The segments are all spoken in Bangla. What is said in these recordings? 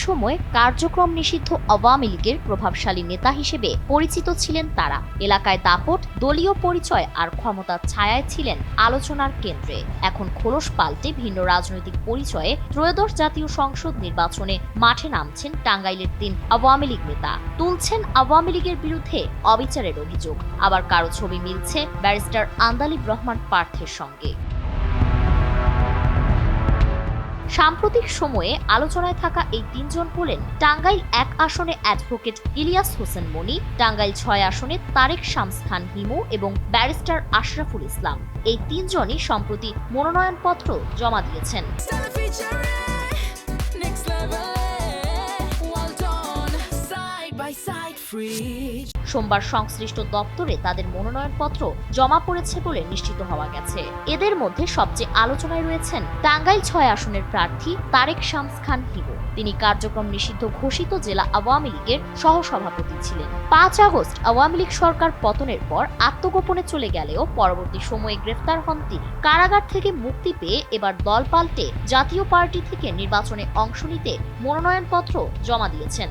সময় কার্যক্রম নিষিদ্ধ আওয়ামী লীগের প্রভাবশালী নেতা হিসেবে পরিচিত ছিলেন তারা। এলাকায় দাপট, দলীয় পরিচয় আর ক্ষমতার ছায়ায় ছিলেন আলোচনার কেন্দ্রে। এখন খোলস পাল্টে ভিন্ন রাজনৈতিক পরিচয়ে ত্রয়োদশ জাতীয় সংসদ নির্বাচনে মাঠে নামছেন টাঙ্গাইলের ৩ আওয়ামী লীগ নেতা। তুলছেন আওয়ামী লীগের বিরুদ্ধে অবিচারের অভিযোগ। আবার কারো ছবি মিলছে ব্যারিস্টার আন্দালিব রহমান পার্থের সঙ্গে। সাম্প্রতিক সময়ে আলোচনায় থাকা এই তিনজন হলেন টাঙ্গাইল ১ আসনে অ্যাডভোকেট ইলিয়াস হোসেন মনি, টাঙ্গাইল ৬ আসনে তারেক শামস খান হিমু এবং ব্যারিস্টার আশরাফুল ইসলাম। এই তিনজনই সম্প্রতি মনোনয়নপত্র জমা দিয়েছেন। সোমবার সংশ্লিষ্ট দপ্তরে তাদের মনোনয়নপত্র জমা পড়েছে বলে নিশ্চিত হওয়া গেছে। এদের মধ্যে সবচেয়ে আলোচনায় রয়েছেন টাঙ্গাইল ৬ আসনের প্রার্থী তারেক শামস খান হিমু। তিনি কার্যক্রম নিষিদ্ধ ঘোষিত জেলা আওয়ামী লীগের সহসভাপতি ছিলেন। ৫ আগস্ট আওয়ামী লীগ সরকার পতনের পর আত্মগোপনে চলে গেলেও পরবর্তী সময়ে গ্রেফতার হন তিনি। কারাগার থেকে মুক্তি পেয়ে এবার দল পাল্টে জাতীয় পার্টি থেকে নির্বাচনে অংশ নিতে মনোনয়নপত্র জমা দিয়েছেন।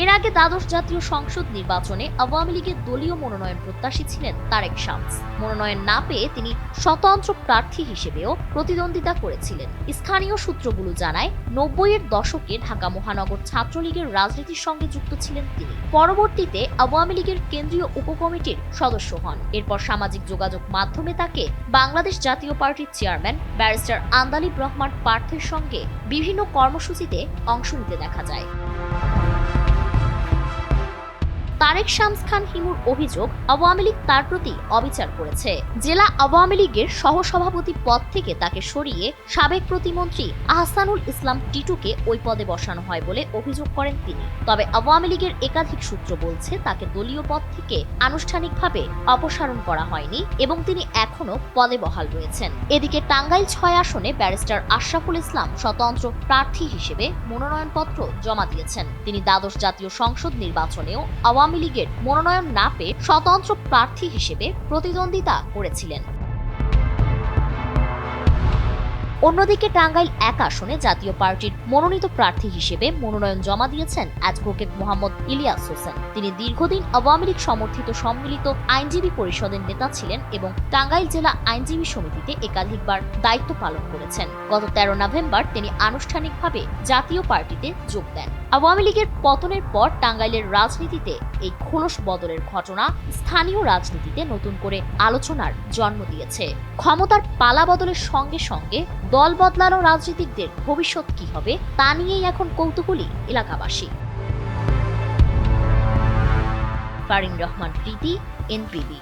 এর আগে দ্বাদশ জাতীয় সংসদ নির্বাচনে আওয়ামী লীগের দলীয় মনোনয়ন প্রত্যাশী ছিলেন তারেক শামস। মনোনয়ন না পেয়ে তিনি স্বতন্ত্র প্রার্থী হিসেবেও প্রতিদ্বন্দ্বিতা করেছিলেন। স্থানীয় সূত্রগুলো জানায়, ৯০-এর দশকে ঢাকা মহানগর ছাত্রলীগের রাজনীতির সঙ্গে যুক্ত ছিলেন তিনি। পরবর্তীতে আওয়ামী লীগের কেন্দ্রীয় উপকমিটির সদস্য হন। এরপর সামাজিক যোগাযোগ মাধ্যমে তাকে বাংলাদেশ জাতীয় পার্টির চেয়ারম্যান ব্যারিস্টার আন্দালিব রহমান পার্থের সঙ্গে বিভিন্ন কর্মসূচিতে অংশ নিতে দেখা যায়। তারেক শামস খান হিমুর অভিযোগ, আওয়ামী লীগ তার প্রতি অবিচার করেছে। জেলা আওয়ামী লীগের সহসভাপতি পদ থেকে তাকে সরিয়ে সাবেক প্রতিমন্ত্রী আহসানুল ইসলাম টিটুকে ওই পদে বসানো হয় বলে অভিযোগ করেন তিনি। তবে আওয়ামী লীগের একাধিক সূত্র বলছে তাকে দলীয় পদ থেকে আনুষ্ঠানিকভাবে অপসারণ করা হয়নি এবং তিনি এখনো পদে বহাল রয়েছেন। এদিকে টাঙ্গাইল ৬ আসনে ব্যারিস্টার আশরাফুল ইসলাম স্বতন্ত্র প্রার্থী হিসেবে মনোনয়নপত্র জমা দিয়েছেন। তিনি দ্বাদশ জাতীয় সংসদ নির্বাচনেও আওয়ামী লীগের মনোনয়ন না পেয়ে স্বতন্ত্র প্রার্থী হিসেবে প্রতিদ্বন্দ্বিতা করেছিলেন। অন্যদিকে টাঙ্গাইল ১ আসনে জাতীয় পার্টির মনোনীত প্রার্থী হিসেবে মনোনয়ন জমা দিয়েছেন অ্যাডভোকেট মোহাম্মদ ইলিয়াস হোসেন। তিনি দীর্ঘদিন আওয়ামী লীগ সমর্থিত সম্মিলিত আইনজীবী পরিষদের নেতা ছিলেন এবং টাঙ্গাইল জেলা আইনজীবী সমিতিতে একাধিকবার দায়িত্ব পালন করেছেন। গত ১৩ নভেম্বর তিনি আনুষ্ঠানিকভাবে জাতীয় পার্টিতে যোগ দেন। আওয়ামী লীগের পতনের পর টাঙ্গাইলের রাজনীতিতে এই খোলস বদলের ঘটনা স্থানীয় রাজনীতিতে নতুন করে আলোচনার জন্ম দিয়েছে। ক্ষমতার পালা বদলের সঙ্গে সঙ্গে দল বদলানো রাজনীতিকদের ভবিষ্যৎ কি হবে তা নিয়েই এখন কৌতূহলী এলাকাবাসী। ফারিন রহমান প্রীতি, এনপিবি।